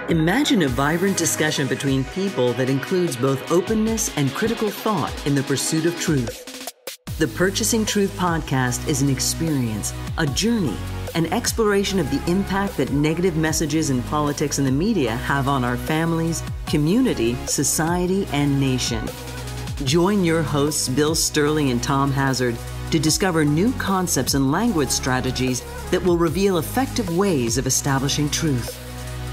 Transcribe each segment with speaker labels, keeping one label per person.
Speaker 1: Imagine a vibrant discussion between people that includes both openness and critical thought in the pursuit of truth. The Purchasing Truth podcast is an experience, a journey, an exploration of the impact that negative messages in politics and the media have on our families, community, society, and nation. Join your hosts, Bill Stierle and Tom Hazard, to discover new concepts and language strategies that will reveal effective ways of establishing truth.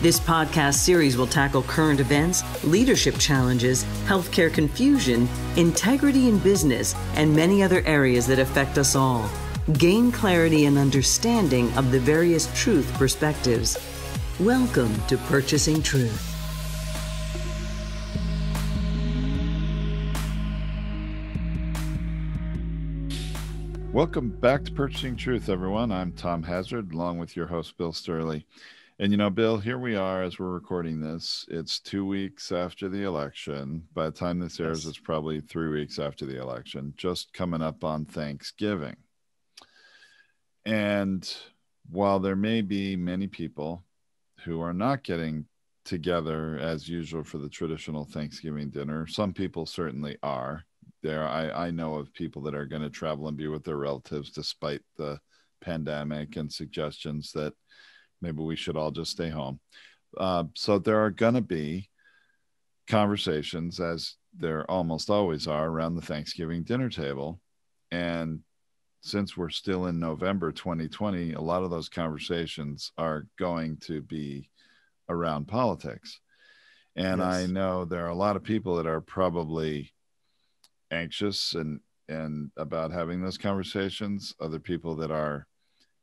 Speaker 1: This podcast series will tackle current events, leadership challenges, healthcare confusion, integrity in business, and many other areas that affect us all. Gain clarity and understanding of the various truth perspectives. Welcome to Purchasing Truth.
Speaker 2: Welcome back to Purchasing Truth, everyone. I'm Tom Hazard, along with your host, Bill Stierle. And you know, Bill, here we are as we're recording this. It's 2 weeks after the election. By the time this airs, it's probably 3 weeks after the election, just coming up on Thanksgiving. And while there may be many people who are not getting together as usual for the traditional Thanksgiving dinner, some people certainly are. I know of people that are going to travel and be with their relatives despite the pandemic and suggestions that maybe we should all just stay home. So there are going to be conversations, as there almost always are, around the Thanksgiving dinner table. And since we're still in November 2020, a lot of those conversations are going to be around politics. And yes, I know there are a lot of people that are probably anxious and about having those conversations, other people that are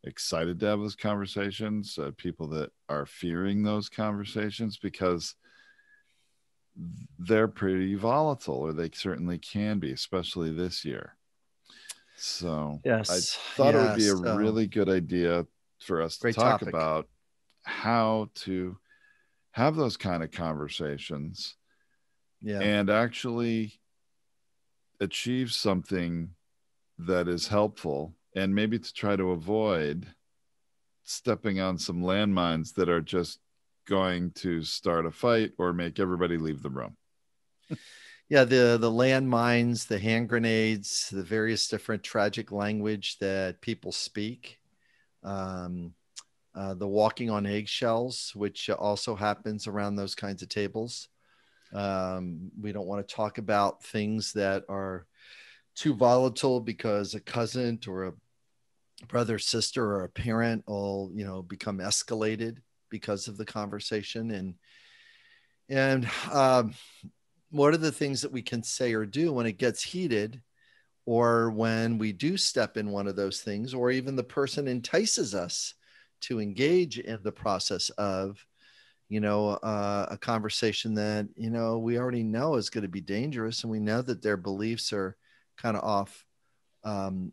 Speaker 2: excited to have those conversations, people that are fearing those conversations because they're pretty volatile, or they certainly can be, especially this year. So yes, I thought it would be a really good idea for us to talk about how to have those kind of conversations and actually achieve something that is helpful, and maybe to try to avoid stepping on some landmines that are just going to start a fight or make everybody leave the room.
Speaker 3: Yeah, the landmines, the hand grenades, the various different tragic language that people speak, the walking on eggshells, which also happens around those kinds of tables. We don't want to talk about things that are too volatile because a cousin or a brother, sister, or a parent will, become escalated because of the conversation. And what are the things that we can say or do when it gets heated, or when we do step in one of those things, or even the person entices us to engage in the process of, a conversation that, we already know is going to be dangerous, and we know that their beliefs are kind of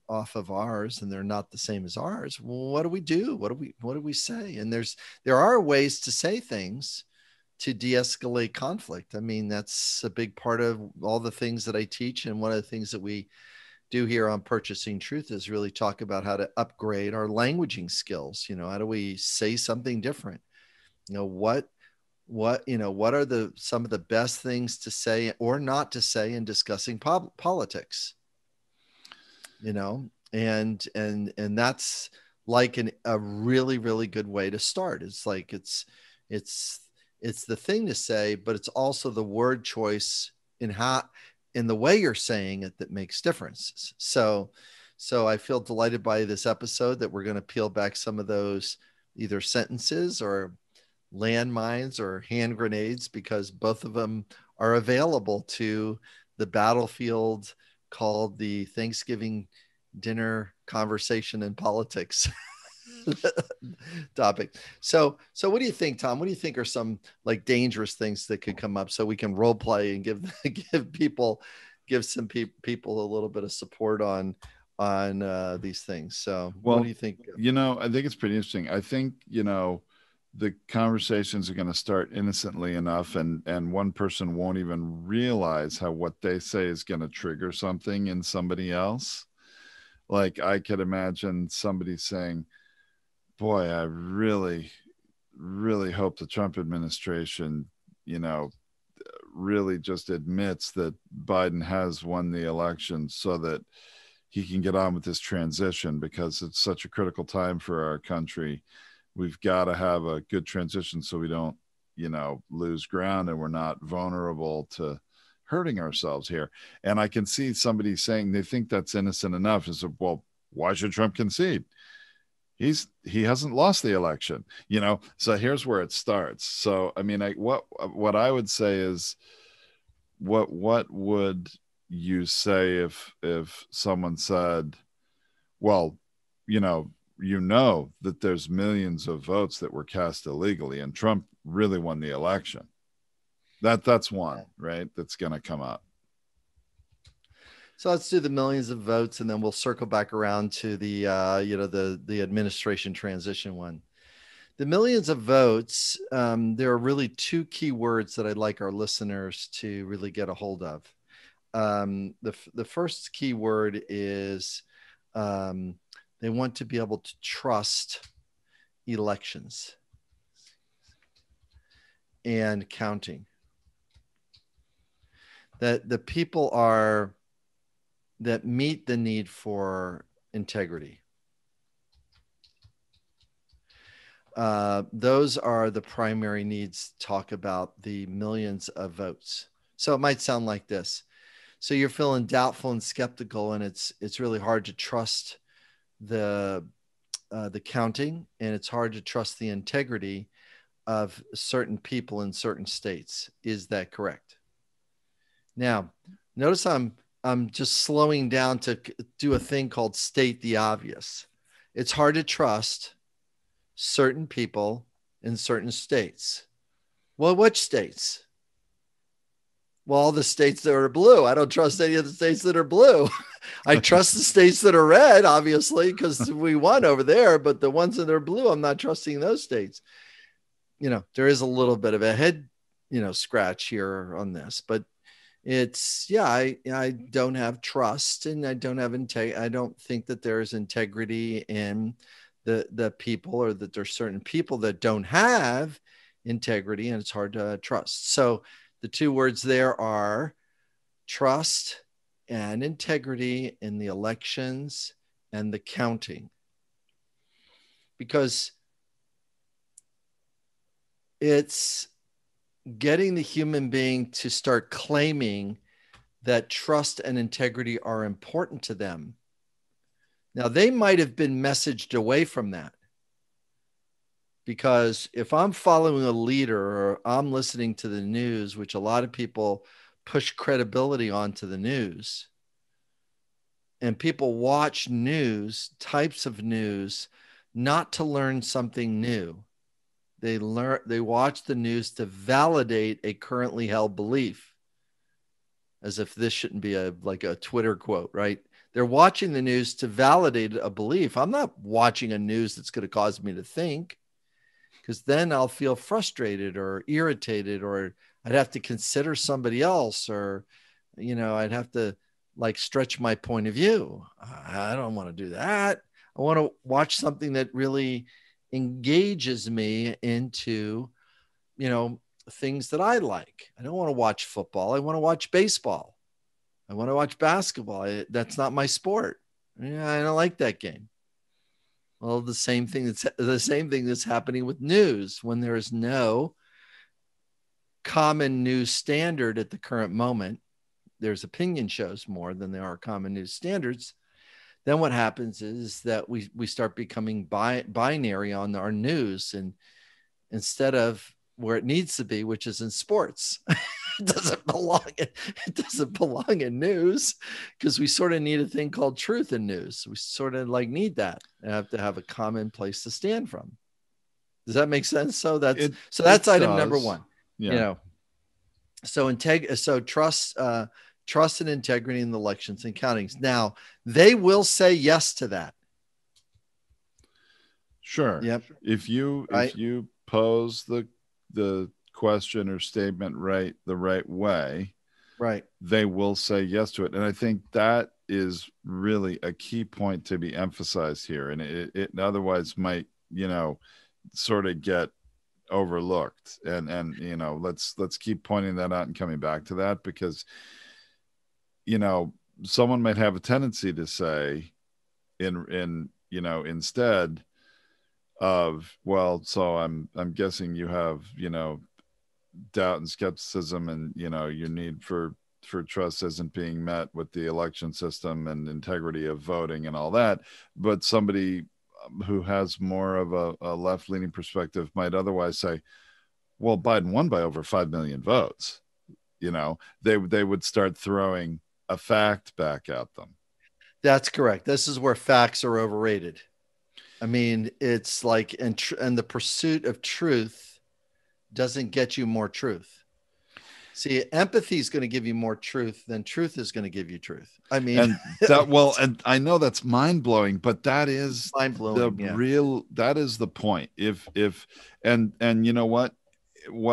Speaker 3: off of ours, and they're not the same as ours. Well, what do we do? What do we say? And there are ways to say things to de-escalate conflict. I mean, that's a big part of all the things that I teach. And one of the things that we do here on Purchasing Truth is really talk about how to upgrade our languaging skills. How do we say something different? What are some of the best things to say or not to say in discussing politics? And that's like a really, really good way to start. It's like, it's the thing to say, but it's also the word choice in the way you're saying it that makes differences. So I feel delighted by this episode that we're going to peel back some of those either sentences or landmines or hand grenades, because both of them are available to the battlefield called the Thanksgiving dinner conversation and politics topic. So what do you think, Tom? What do you think are some like dangerous things that could come up, so we can role play and give some people a little bit of support on these things? So what do you think?
Speaker 2: I think it's pretty interesting. I think, the conversations are going to start innocently enough, and one person won't even realize how what they say is going to trigger something in somebody else. Like, I could imagine somebody saying, boy, I really really hope the Trump administration, really just admits that Biden has won the election so that he can get on with this transition, because it's such a critical time for our country. We've got to have a good transition so we don't, lose ground and we're not vulnerable to hurting ourselves here. And I can see somebody saying they think that's innocent enough. Is, well, why should Trump concede? He hasn't lost the election, so here's where it starts. So I mean, what I would say is, what would you say if someone said, well, that there's millions of votes that were cast illegally and Trump really won the election? That's one, right, that's going to come up.
Speaker 3: So let's do the millions of votes, and then we'll circle back around to the the administration transition one. The millions of votes, there are really two key words that I'd like our listeners to really get a hold of. The first key word is they want to be able to trust elections and counting. That the people that meet the need for integrity. Those are the primary needs. Talk about the millions of votes. So it might sound like this. So you're feeling doubtful and skeptical, and it's really hard to trust the counting, and it's hard to trust the integrity of certain people in certain states. Is that correct? Now, notice I'm just slowing down to do a thing called state the obvious. It's hard to trust certain people in certain states. Well, which states? Well, all the states that are blue. I don't trust any of the states that are blue. I trust the states that are red, obviously, because we won over there, but the ones that are blue, I'm not trusting those states. There is a little bit of a head, scratch here on this, but it's, I don't have trust, and I don't have I don't think that there's integrity in the people, or that there's certain people that don't have integrity, and it's hard to trust. So the two words there are trust and integrity in the elections and the counting, because it's getting the human being to start claiming that trust and integrity are important to them. Now, they might have been messaged away from that, because if I'm following a leader or I'm listening to the news, which a lot of people push credibility onto the news, and people watch types of news, not to learn something new. They watch the news to validate a currently held belief, as if this shouldn't be like a Twitter quote, right? They're watching the news to validate a belief. I'm not watching a news that's going to cause me to think, because then I'll feel frustrated or irritated, or I'd have to consider somebody else, or, I'd have to stretch my point of view. I don't want to do that. I want to watch something that really engages me into, things that I like. I don't want to watch football. I want to watch baseball. I want to watch basketball. That's not my sport. I don't like that game. Well, the same thing that's happening with news. When there is no common news standard at the current moment, there's opinion shows more than there are common news standards. Then what happens is that we start becoming binary on our news, and instead of where it needs to be, which is in sports. It doesn't belong in news, because we sort of need a thing called truth in news. We sort of need that. I have to have a common place to stand from. Does that make sense? So that's item number one.
Speaker 2: Yeah.
Speaker 3: So trust and integrity in the elections and countings. Now, they will say yes to that.
Speaker 2: Sure.
Speaker 3: Yep.
Speaker 2: If you pose the question or statement the right way,
Speaker 3: right,
Speaker 2: they will say yes to it. And I think that is really a key point to be emphasized here. And it otherwise might, sort of get overlooked. And you know, let's keep pointing that out and coming back to that, because you know, someone might have a tendency to say in you know, instead of, well, so I'm guessing you have, you know, doubt and skepticism, and you know, your need for trust isn't being met with the election system and integrity of voting and all that. But somebody who has more of a left-leaning perspective might otherwise say, well, Biden won by over 5 million votes. You know, they would start throwing a fact back at them.
Speaker 3: That's correct. This is where facts are overrated. I mean, it's like, and the pursuit of truth doesn't get you more truth. See, empathy is going to give you more truth than truth is going to give you truth. I mean,
Speaker 2: and that, well, and I know that's mind blowing, but that is
Speaker 3: mind-blowing,
Speaker 2: the real, that is the point. If and you know what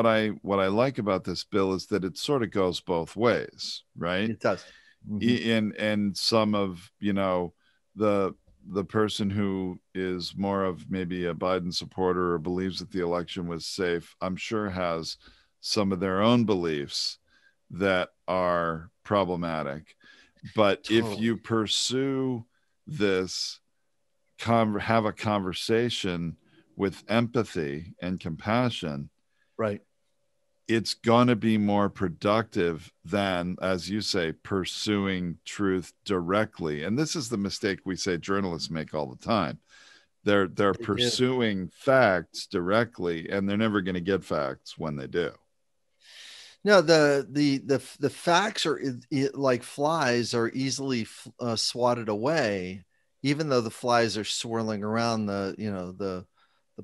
Speaker 2: I like about this, Bill, is that it sort of goes both ways, right?
Speaker 3: it does. Mm-hmm.
Speaker 2: And some of, you know, the person who is more of maybe a Biden supporter or believes that the election was safe, I'm sure has some of their own beliefs that are problematic. But
Speaker 3: Totally.
Speaker 2: if you pursue this, have a conversation with empathy and compassion,
Speaker 3: Right,
Speaker 2: it's going to be more productive than, as you say, pursuing truth directly. And this is the mistake we say journalists make all the time. They're pursuing facts directly, and they're never going to get facts when they do.
Speaker 3: No, the facts are like flies are easily swatted away, even though the flies are swirling around the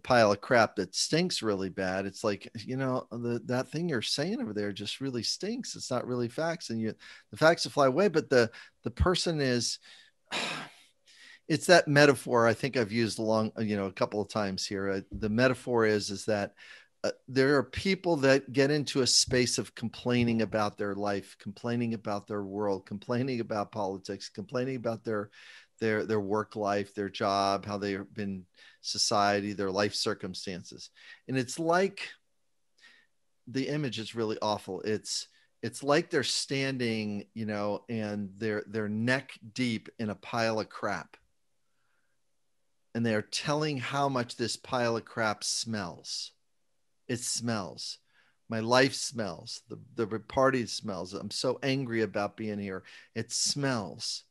Speaker 3: pile of crap that stinks really bad. It's like, you know, that thing you're saying over there just really stinks. It's not really facts, and the facts will fly away. But the person is, it's that metaphor I think I've used a couple of times here. The metaphor is that there are people that get into a space of complaining about their life, complaining about their world, complaining about politics, complaining about their work life, their job, how they've been society, their life circumstances. And it's like, the image is really awful. It's like they're standing, you know, and they're neck deep in a pile of crap. And they're telling how much this pile of crap smells. It smells. My life smells. The party smells. I'm so angry about being here. It smells.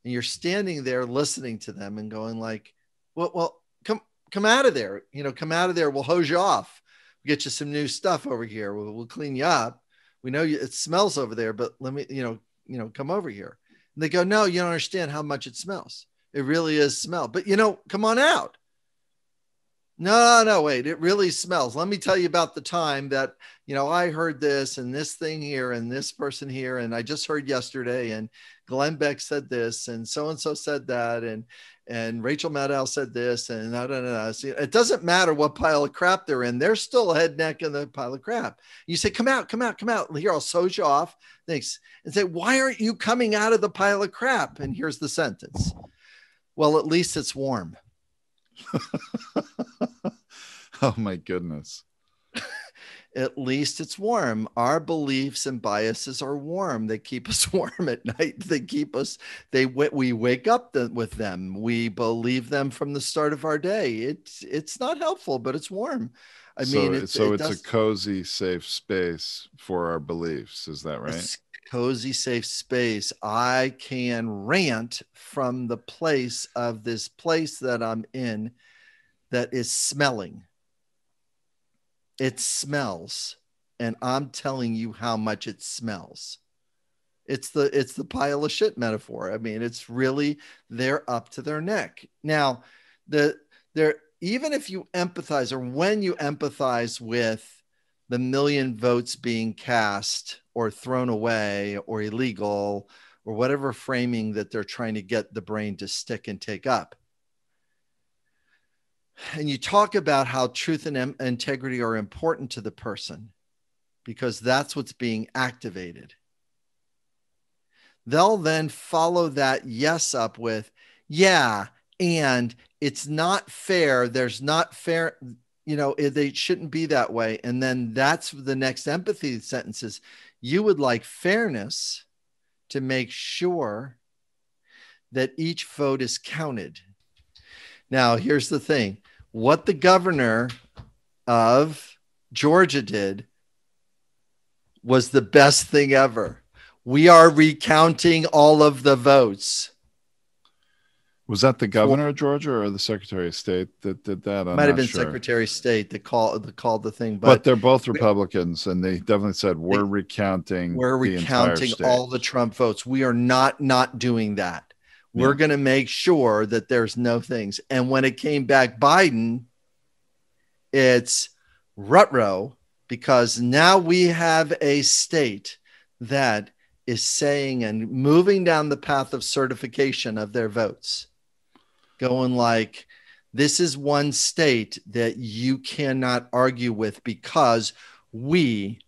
Speaker 3: And you're standing there listening to them and going like, well, come out of there. You know, come out of there. We'll hose you off. We'll get you some new stuff over here. We'll clean you up. We know it smells over there, but let me, come over here. And they go, no, you don't understand how much it smells. It really is smell. But, come on out. No, wait, it really smells. Let me tell you about the time that, I heard this and this thing here and this person here. And I just heard yesterday, and Glenn Beck said this, and so-and-so said that. And Rachel Maddow said this, and See, it doesn't matter what pile of crap they're in. They're still head neck in the pile of crap. You say, come out. Here, I'll hose you off. Thanks. And say, why aren't you coming out of the pile of crap? And here's the sentence. Well, at least it's warm.
Speaker 2: Oh my goodness.
Speaker 3: At least it's warm. Our beliefs and biases are warm. They keep us warm at night. They keep us, we wake up with them. We believe them from the start of our day. It's not helpful, but it's warm. I mean, it's
Speaker 2: a cozy, safe space for our beliefs. Is that right?
Speaker 3: It's cozy, safe space. I can rant from the place of this place that I'm in that is smelling. It smells, and I'm telling you how much it smells. It's the pile of shit metaphor. I mean, it's really, they're up to their neck. Now, even if you empathize, or when you empathize with the million votes being cast or thrown away or illegal or whatever framing that they're trying to get the brain to stick and take up, and you talk about how truth and integrity are important to the person because that's what's being activated, they'll then follow that yes up with, yeah, and it's not fair. There's not fair. they shouldn't be that way. And then that's the next empathy sentence is, you would like fairness to make sure that each vote is counted. Now, here's the thing. What the governor of Georgia did was the best thing ever. We are recounting all of the votes.
Speaker 2: Was that the governor of Georgia or the Secretary of State that did that?
Speaker 3: Might have been Secretary of State that called the thing.
Speaker 2: But they're both Republicans, and they definitely said we're recounting
Speaker 3: all the Trump votes. We are not doing that. We're going to make sure that there's no things. And when it came back Biden, it's ruh-roh, because now we have a state that is saying and moving down the path of certification of their votes, going like, this is one state that you cannot argue with because we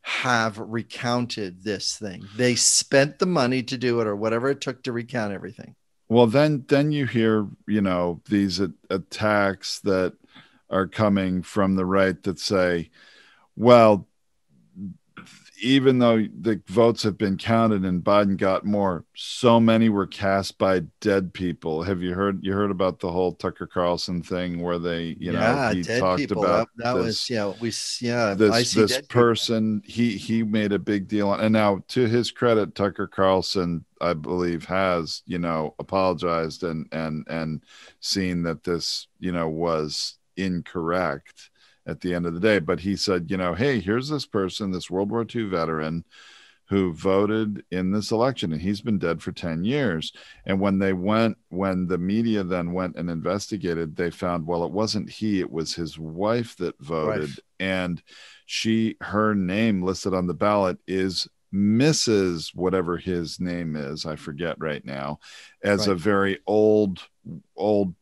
Speaker 3: have recounted this thing. They spent the money to do it, or whatever it took to recount everything.
Speaker 2: Well, then you hear, these attacks that are coming from the right that say, well, even though the votes have been counted and Biden got more, so many were cast by dead people. Have you heard about the whole Tucker Carlson thing where they, he talked people. About this person, he made a big deal on, and now to his credit, Tucker Carlson, I believe, has, apologized and seen that this, was incorrect at the end of the day. But he said, hey, here's this person, this World War II veteran who voted in this election, and he's been dead for 10 years. And when the media then went and investigated, they found, well, it wasn't he, it was his wife that voted. Right. And her name listed on the ballot is Mrs. whatever his name is, I forget right now, as a very old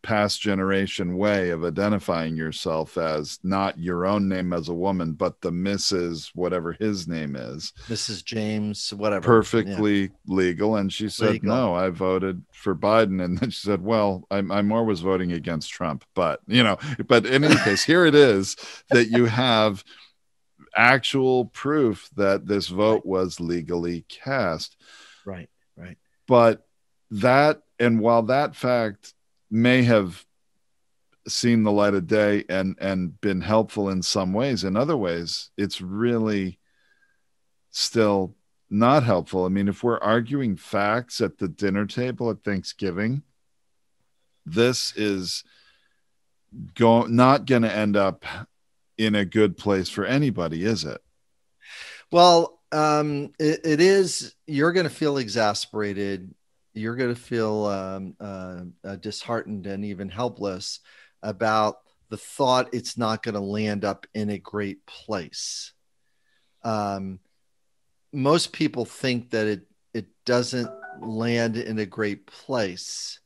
Speaker 2: past generation way of identifying yourself, as not your own name as a woman, but the Mrs. whatever his name is.
Speaker 3: Mrs. James, whatever.
Speaker 2: Perfectly legal. And she said, no, I voted for Biden. And then she said, well, I more was voting against Trump. But, but in any case, here it is that you have actual proof that this vote was legally cast.
Speaker 3: Right.
Speaker 2: But and while that fact may have seen the light of day and been helpful in some ways, in other ways, it's really still not helpful. I mean, if we're arguing facts at the dinner table at Thanksgiving, this is not going to end up in a good place for anybody, is it?
Speaker 3: Well, it is. You're going to feel exasperated. You're going to feel disheartened and even helpless about the thought it's not going to land up in a great place. Most people think that it doesn't land in a great place.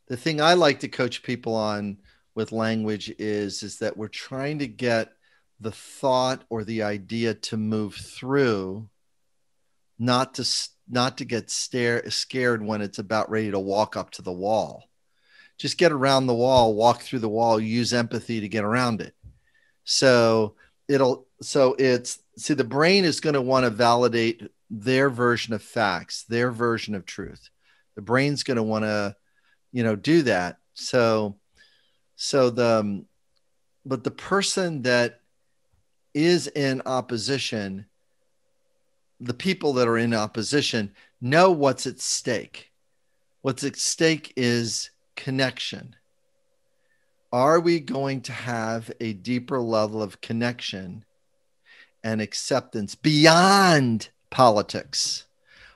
Speaker 3: The thing I like to coach people on with language is that we're trying to get the thought or the idea to move through, not to get scared when it's about ready to walk up to the wall. Just get around the wall, walk through the wall, use empathy to get around it. So the brain is going to want to validate their version of facts, their version of truth. The brain's going to want to, do that. But the person that is in opposition, the people that are in opposition know what's at stake. What's at stake is connection. Are we going to have a deeper level of connection and acceptance beyond politics?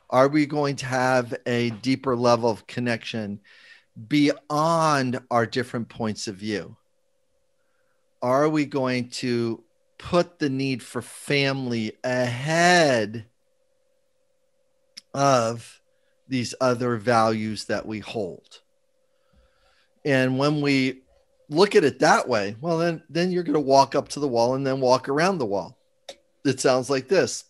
Speaker 3: Are we going to have a deeper level of connection beyond our different points of view? Are we going to put the need for family ahead of these other values that we hold? And when we look at it that way, well, then you're going to walk up to the wall and then walk around the wall. It sounds like this.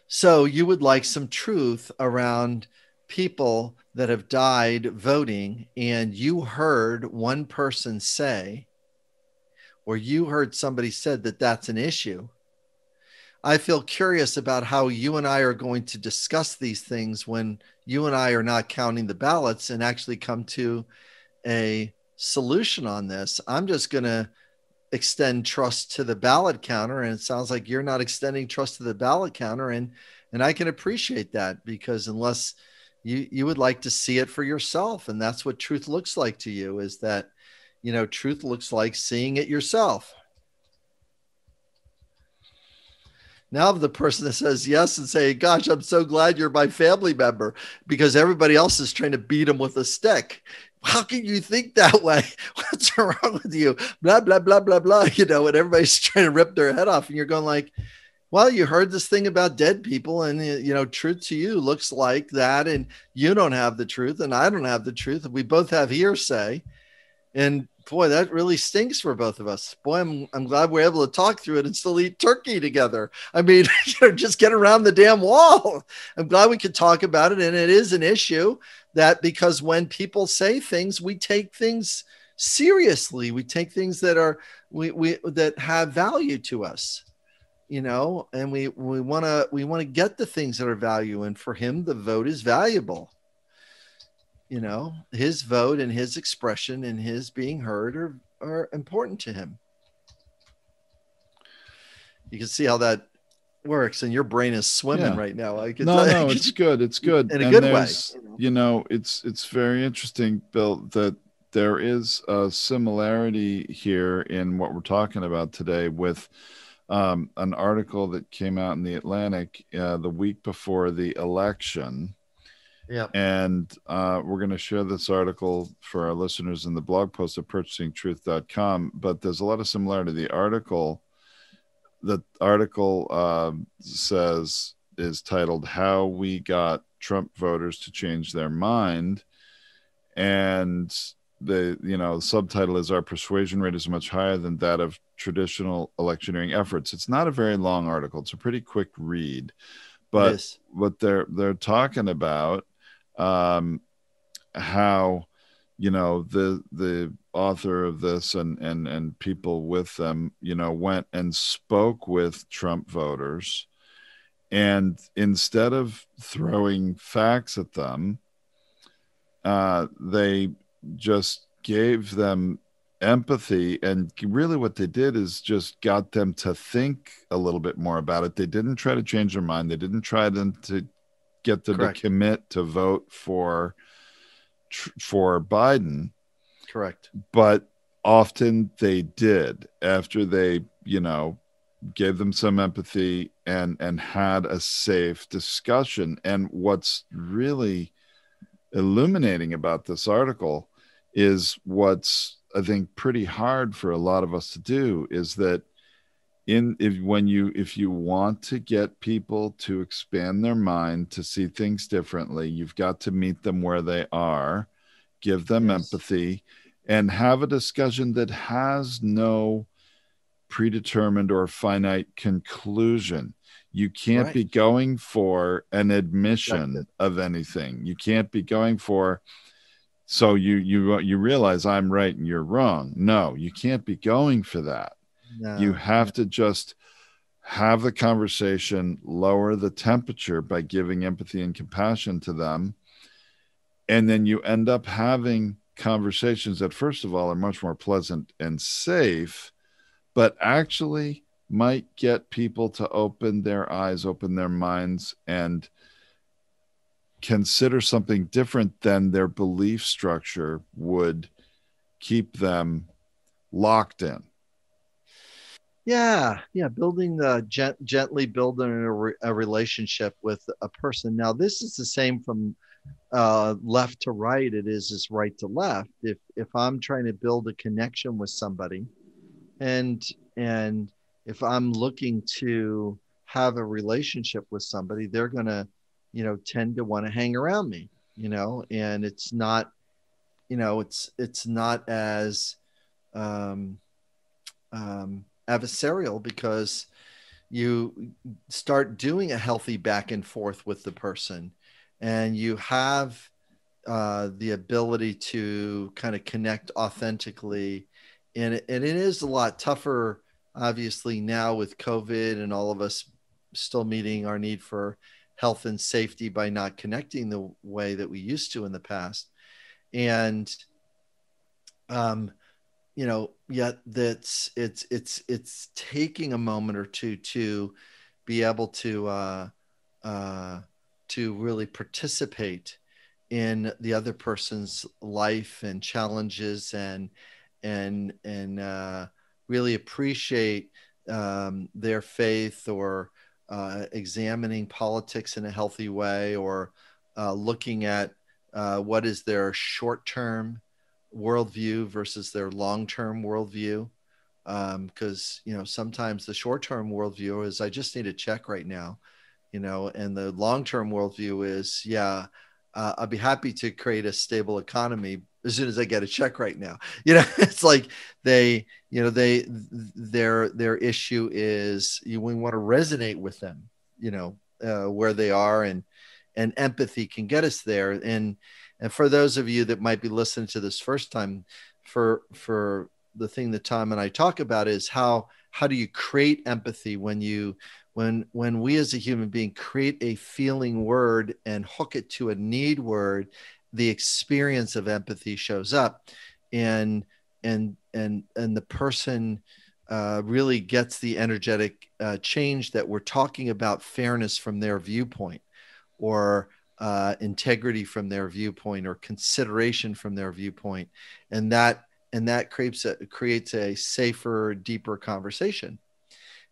Speaker 3: So you would like some truth around people that have died voting, and you heard one person say, or you heard somebody said that that's an issue, I feel curious about how you and I are going to discuss these things when you and I are not counting the ballots and actually come to a solution on this. I'm just going to extend trust to the ballot counter, and it sounds like you're not extending trust to the ballot counter, and I can appreciate that, because unless you would like to see it for yourself, and that's what truth looks like to you, is that, you know, truth looks like seeing it yourself. Now the person that says yes and say, gosh, I'm so glad you're my family member, because everybody else is trying to beat him with a stick. How can you think that way? What's wrong with you? Blah, blah, blah, blah, blah. You know, and everybody's trying to rip their head off. And you're going like, well, you heard this thing about dead people, and, you know, truth to you looks like that. And you don't have the truth, and I don't have the truth. And we both have hearsay. And boy, that really stinks for both of us. Boy, I'm glad we're able to talk through it and still eat turkey together. I mean, you know, just get around the damn wall. I'm glad we could talk about it. And it is an issue that, because when people say things, we take things seriously. We take things that are, that have value to us, you know, and we want to get the things that are value. And for him, the vote is valuable. You know, his vote and his expression and his being heard are important to him. You can see how that works, and your brain is swimming right now. I can
Speaker 2: no, it's good. It's good.
Speaker 3: In a good way.
Speaker 2: You know, it's very interesting, Bill, that there is a similarity here in what we're talking about today with an article that came out in the Atlantic the week before the election.
Speaker 3: Yeah.
Speaker 2: And we're going to share this article for our listeners in the blog post at purchasingtruth.com. But there's a lot of similarity. The article says, is titled "How We Got Trump Voters to Change Their Mind." And the subtitle is "Our Persuasion Rate is much higher than that of traditional electioneering efforts." It's not a very long article. It's a pretty quick read. But what they're talking about, how, you know, the author of this and people with them, you know, went and spoke with Trump voters, and instead of throwing facts at them, they just gave them empathy. And really what they did is just got them to think a little bit more about it. They didn't try to change their mind. They didn't try to get them to commit to vote for Biden.
Speaker 3: Correct.
Speaker 2: But often they did, after they, you know, gave them some empathy and had a safe discussion. And what's really illuminating about this article is what's, I think, pretty hard for a lot of us to do, is that if you want to get people to expand their mind, to see things differently, you've got to meet them where they are, give them empathy, and have a discussion that has no predetermined or finite conclusion. You can't be going for an admission of anything. You can't be going for, so you realize I'm right and you're wrong. No, you can't be going for that. No, you have to just have the conversation, lower the temperature by giving empathy and compassion to them. And then you end up having conversations that, first of all, are much more pleasant and safe, but actually might get people to open their eyes, open their minds, and consider something different than their belief structure would keep them locked in.
Speaker 3: Yeah. Building gently building a relationship with a person. Now, this is the same from left to right. It is right to left. If I'm trying to build a connection with somebody, and if I'm looking to have a relationship with somebody, they're going to, you know, tend to want to hang around me, you know, and it's not, you know, it's not as adversarial, because you start doing a healthy back and forth with the person, and you have the ability to kind of connect authentically it is a lot tougher, obviously, now with COVID and all of us still meeting our need for health and safety by not connecting the way that we used to in the past. And, yet it's taking a moment or two to be able to really participate in the other person's life and challenges, and really appreciate their faith, or examining politics in a healthy way, or looking at what is their short-term worldview versus their long-term worldview. Because sometimes the short-term worldview is, I just need a check right now, and the long-term worldview is, I'll be happy to create a stable economy as soon as I get a check right now. It's like their issue is, we want to resonate with them, where they are, and empathy can get us there. And for those of you that might be listening to this first time, for the thing that Tom and I talk about is how do you create empathy when we as a human being create a feeling word and hook it to a need word, the experience of empathy shows up, and the person really gets the energetic change that we're talking about, fairness from their viewpoint, or integrity from their viewpoint, or consideration from their viewpoint, and that creates a safer, deeper conversation,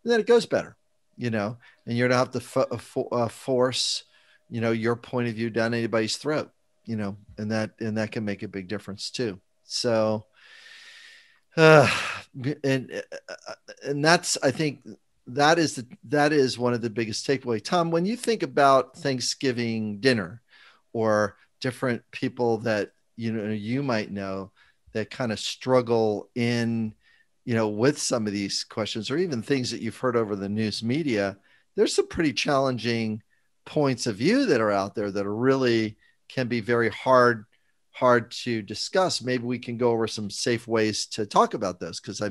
Speaker 3: and then it goes better, and you don't have to force, your point of view down anybody's throat, and that can make a big difference too. So, and that's, I think that is one of the biggest takeaway. Tom, when you think about Thanksgiving dinner, or different people that you might know that kind of struggle in, with some of these questions, or even things that you've heard over the news media, there's some pretty challenging points of view that are out there that are really can be very hard to discuss. Maybe we can go over some safe ways to talk about this. Cause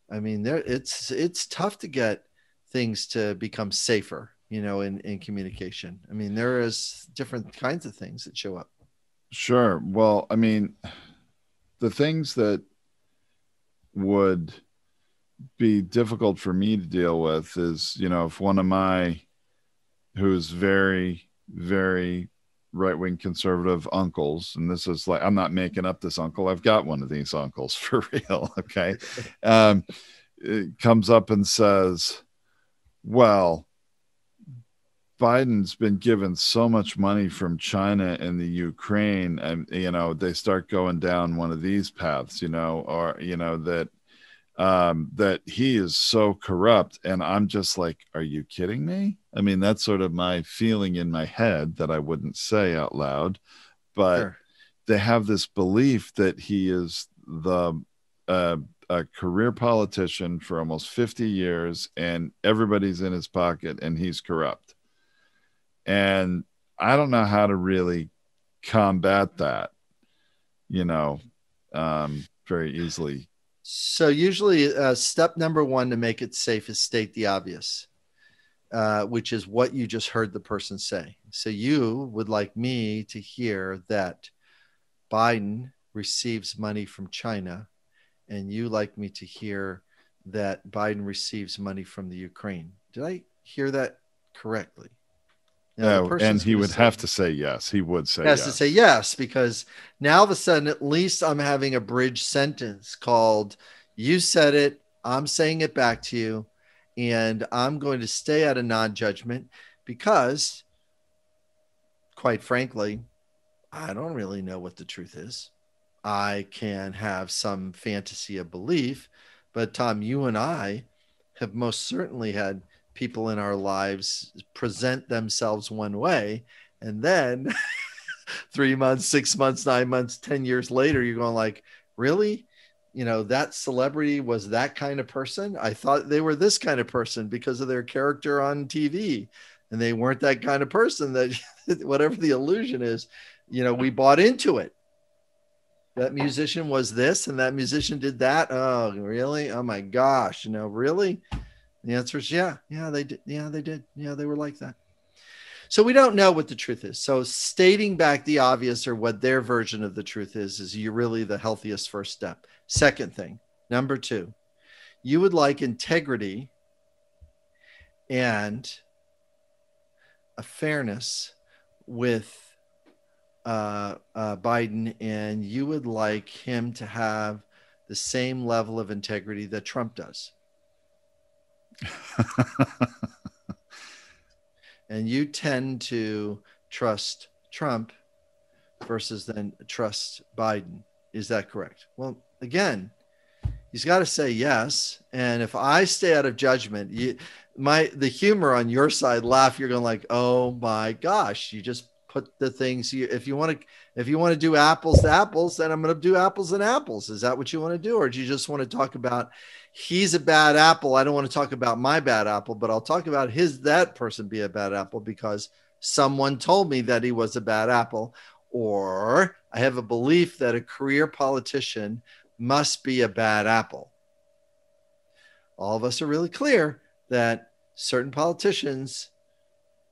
Speaker 3: it's tough to get things to become safer, in communication. I mean, there is different kinds of things that show up.
Speaker 2: Sure. Well, I mean, the things that would be difficult for me to deal with is, if one of my, who's very, very right-wing conservative uncles, and this is like, I'm not making up this uncle, I've got one of these uncles for real. Okay. It comes up and says, well, Biden's been given so much money from China and the Ukraine, and they start going down one of these paths, or that he is so corrupt. And I'm just like, are you kidding me? I mean, that's sort of my feeling in my head that I wouldn't say out loud, but sure. They have this belief that he is a career politician for almost 50 years, and everybody's in his pocket, and he's corrupt. And I don't know how to really combat that, very easily.
Speaker 3: So usually step number one to make it safe is state the obvious, which is what you just heard the person say. So you would like me to hear that Biden receives money from China, and you like me to hear that Biden receives money from the Ukraine. Did I hear that correctly?
Speaker 2: And he would have to say yes. He would say yes.
Speaker 3: Has to say yes, because now all of a sudden, at least I'm having a bridge sentence called, you said it, I'm saying it back to you, and I'm going to stay at a non-judgment because, quite frankly, I don't really know what the truth is. I can have some fantasy of belief, but Tom, you and I have most certainly had people in our lives present themselves one way, and then 3 months, 6 months, 9 months, 10 years later, you're going like, really? That celebrity was that kind of person? I thought they were this kind of person because of their character on TV, and they weren't that kind of person. That whatever the illusion is, we bought into it. that musician was this and that musician did that. Oh, really? Oh my gosh. Really? The answer is yeah, they did. Yeah, they did. Yeah, they were like that. So we don't know what the truth is. So stating back the obvious or what their version of the truth is you really the healthiest first step. Second thing, number 2, you would like integrity and a fairness with Biden, and you would like him to have the same level of integrity that Trump does. And you tend to trust Trump versus then trust Biden. Is that correct? Well, again, he's got to say yes. And if I stay out of judgment, the humor on your side laugh, you're going like, oh my gosh, you just put the things if you want to do apples to apples, then I'm going to do apples and apples. Is that what you want to do? Or do you just want to talk about he's a bad apple? I don't want to talk about my bad apple, but I'll talk about that person be a bad apple because someone told me that he was a bad apple. Or I have a belief that a career politician must be a bad apple. All of us are really clear that certain politicians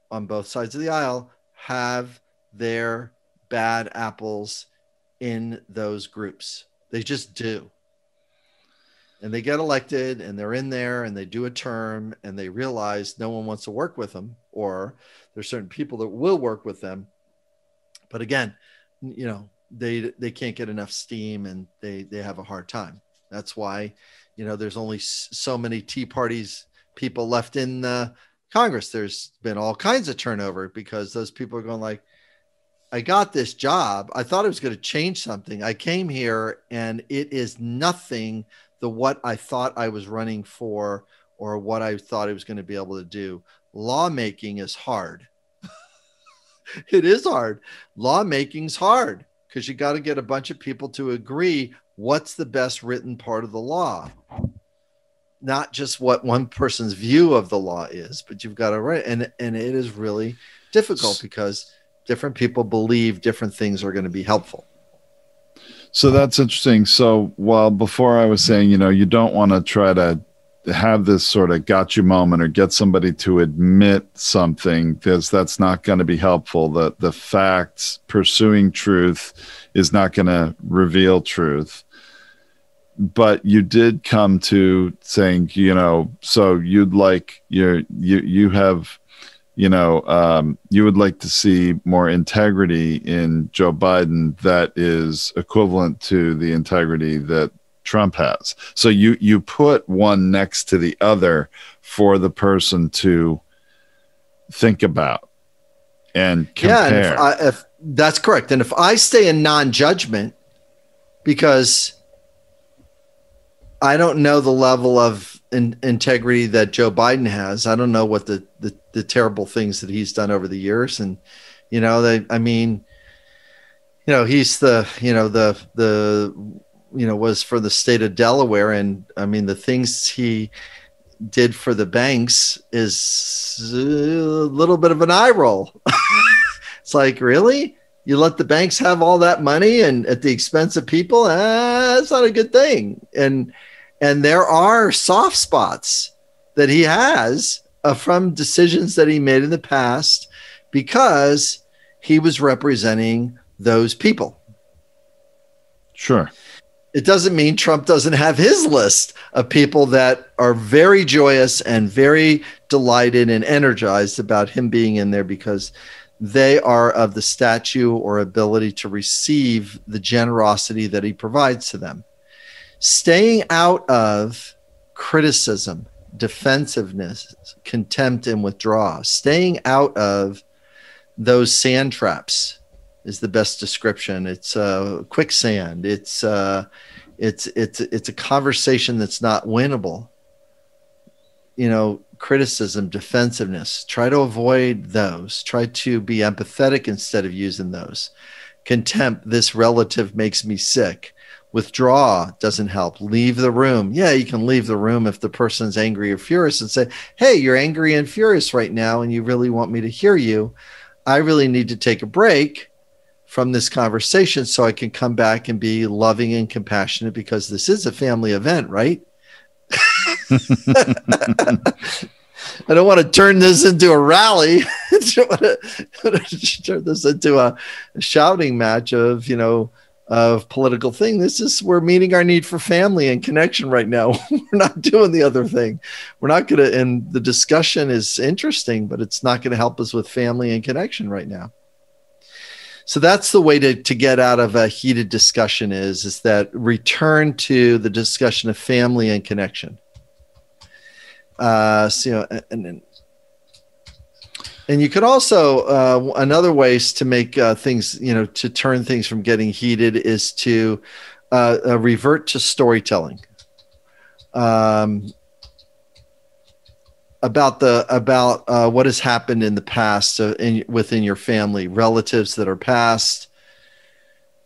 Speaker 3: on both sides of the aisle have their bad apples in those groups. They just do. And they get elected and they're in there and they do a term and they realize no one wants to work with them, or there's certain people that will work with them. But again, they can't get enough steam and they have a hard time. That's why, there's only so many Tea Parties people left in Congress. There's been all kinds of turnover because those people are going like, I got this job. I thought it was going to change something. I came here and it is nothing the what I thought I was running for or what I thought I was going to be able to do. Lawmaking is hard. It is hard. Lawmaking's hard because you got to get a bunch of people to agree what's the best written part of the law. Not just what one person's view of the law is, but you've got to write. And it is really difficult because different people believe different things are going to be helpful.
Speaker 2: So that's interesting. So while before I was saying, you don't want to try to have this sort of gotcha moment or get somebody to admit something because that's not going to be helpful. The facts, pursuing truth is not going to reveal truth. But you did come to saying, so you'd like you would like to see more integrity in Joe Biden that is equivalent to the integrity that Trump has. So you put one next to the other for the person to think about and compare.
Speaker 3: Yeah, and if that's correct. And if I stay in non-judgment because I don't know the level of integrity that Joe Biden has. I don't know what the terrible things that he's done over the years. And, he's was for the state of Delaware. And the things he did for the banks is a little bit of an eye roll. It's like, really? You let the banks have all that money and at the expense of people? That's not a good thing. And there are soft spots that he has from decisions that he made in the past because he was representing those people.
Speaker 2: Sure.
Speaker 3: It doesn't mean Trump doesn't have his list of people that are very joyous and very delighted and energized about him being in there because they are of the stature or ability to receive the generosity that he provides to them. Staying out of criticism, defensiveness, contempt, and withdrawal, staying out of those sand traps is the best description. It's quicksand. It's a conversation that's not winnable. Criticism, defensiveness. Try to avoid those. Try to be empathetic instead of using those. Contempt. This relative makes me sick. Withdraw doesn't help. Leave the room. Yeah, you can leave the room if the person's angry or furious and say, hey, you're angry and furious right now and you really want me to hear you. I really need to take a break from this conversation so I can come back and be loving and compassionate, because this is a family event, right? I don't want to turn this into a rally. I don't want to turn this into a shouting match of, of political thing. We're meeting our need for family and connection right now. We're not doing the other thing. We're not going to, and the discussion is interesting, but it's not going to help us with family and connection right now. So that's the way to get out of a heated discussion is that return to the discussion of family and connection. And you could also, another ways to make things, to turn things from getting heated is to revert to storytelling about what has happened in the past within your family, relatives that are passed,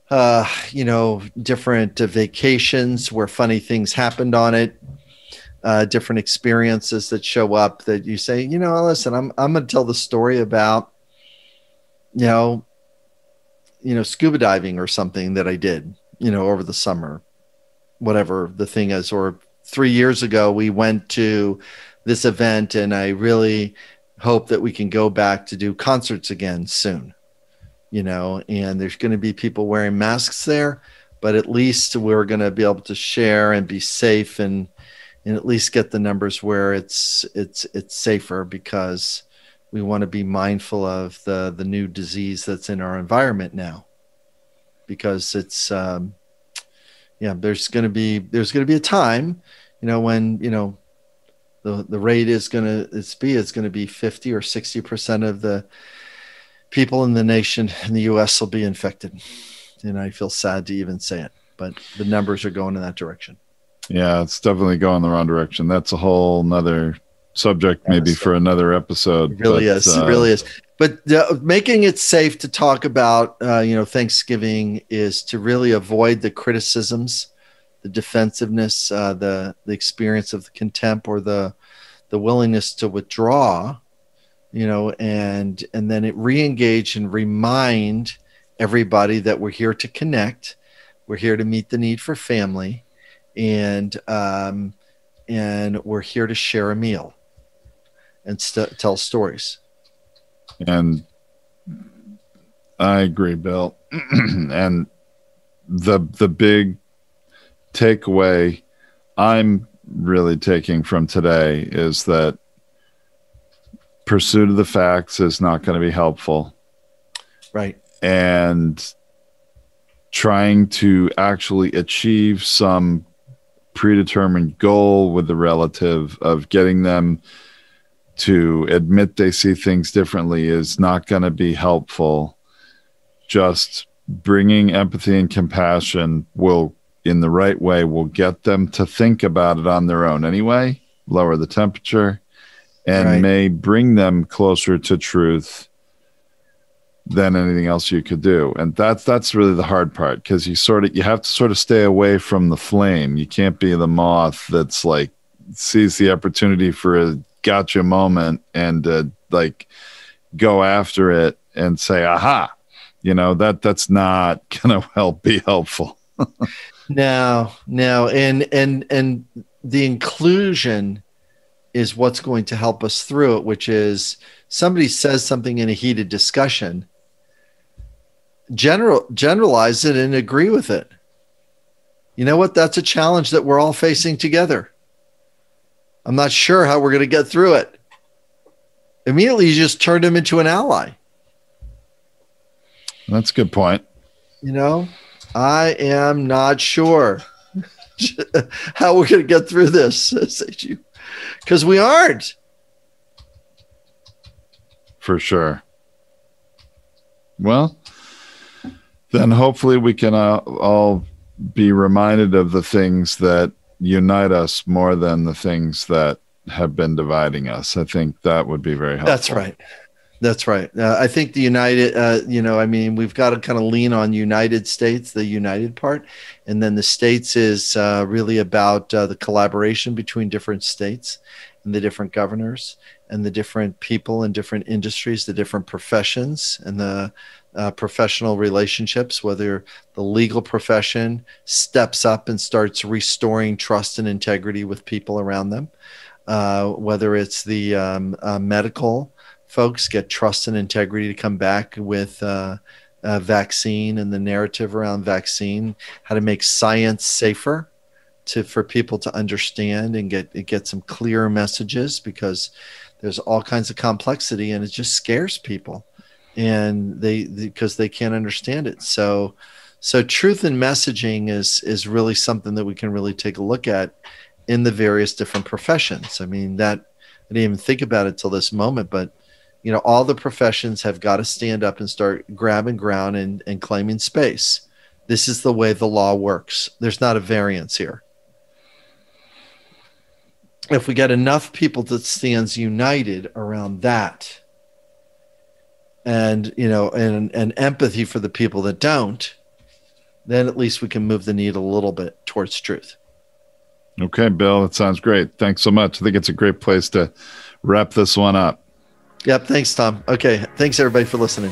Speaker 3: different vacations where funny things happened on it. Different experiences that show up that you say, listen, I'm going to tell the story about, scuba diving or something that I did, over the summer, whatever the thing is. Or 3 years ago, we went to this event and I really hope that we can go back to do concerts again soon, and there's going to be people wearing masks there, but at least we're going to be able to share and be safe and at least get the numbers where it's safer, because we want to be mindful of the new disease that's in our environment now, because it's there's going to be a time, when the rate is going to be 50 or 60% of the people in the nation in the US will be infected. And I feel sad to even say it, but the numbers are going in that direction.
Speaker 2: Yeah, it's definitely going the wrong direction. That's a whole nother subject, maybe for another episode.
Speaker 3: It really is. But making it safe to talk about, Thanksgiving is to really avoid the criticisms, the defensiveness, the experience of the contempt or the willingness to withdraw, and then it re-engage and remind everybody that we're here to connect. We're here to meet the need for family. And we're here to share a meal and tell stories.
Speaker 2: And I agree, Bill. And the big takeaway I'm really taking from today is that pursuit of the facts is not going to be helpful.
Speaker 3: Right.
Speaker 2: And trying to actually achieve some predetermined goal with the relative of getting them to admit they see things differently is not going to be helpful. Just bringing empathy and compassion in the right way, will get them to think about it on their own anyway, lower the temperature, and may bring them closer to truth than anything else you could do. And that's really the hard part, because you have to sort of stay away from the flame. You can't be the moth that's like sees the opportunity for a gotcha moment and go after it and say, aha, that's not going to be helpful.
Speaker 3: No. And the inclusion is what's going to help us through it, which is somebody says something in a heated discussion, generalize it and agree with it. You know what? That's a challenge that we're all facing together. I'm not sure how we're going to get through it. Immediately, you just turned him into an ally.
Speaker 2: That's a good point.
Speaker 3: I am not sure how we're going to get through this, because we aren't.
Speaker 2: For sure. Well, then hopefully we can all be reminded of the things that unite us more than the things that have been dividing us. I think that would be very helpful.
Speaker 3: That's right. I think the United, I mean, we've got to kind of lean on United States, the united part. And then the states is really about the collaboration between different states and the different governors and the different people in different industries, the different professions and the professional relationships, whether the legal profession steps up and starts restoring trust and integrity with people around them, whether it's the medical folks get trust and integrity to come back with a vaccine and the narrative around vaccine, how to make science safer for people to understand and get some clearer messages, because there's all kinds of complexity and it just scares people, and because they can't understand it. So truth and messaging is really something that we can really take a look at in the various different professions. I mean, that I didn't even think about it till this moment, but all the professions have got to stand up and start grabbing ground and claiming space. This is the way the law works. There's not a variance here. If we get enough people that stands united around that, and and empathy for the people that don't, then at least we can move the needle a little bit towards truth.
Speaker 2: Okay, Bill, that sounds great. Thanks so much. I think it's a great place to wrap this one up.
Speaker 3: Yep. Thanks, Tom. Okay. Thanks, everybody, for listening.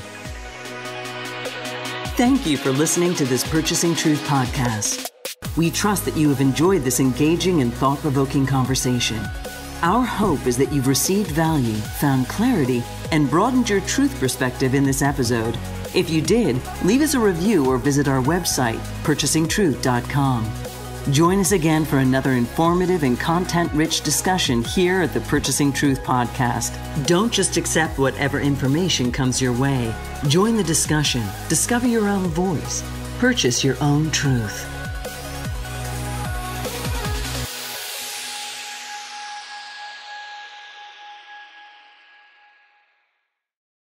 Speaker 1: Thank you for listening to this Purchasing Truth podcast. We trust that you have enjoyed this engaging and thought-provoking conversation. Our hope is that you've received value, found clarity, and broadened your truth perspective in this episode. If you did, leave us a review or visit our website, purchasingtruth.com. Join us again for another informative and content-rich discussion here at the Purchasing Truth podcast. Don't just accept whatever information comes your way. Join the discussion. Discover your own voice. Purchase your own truth.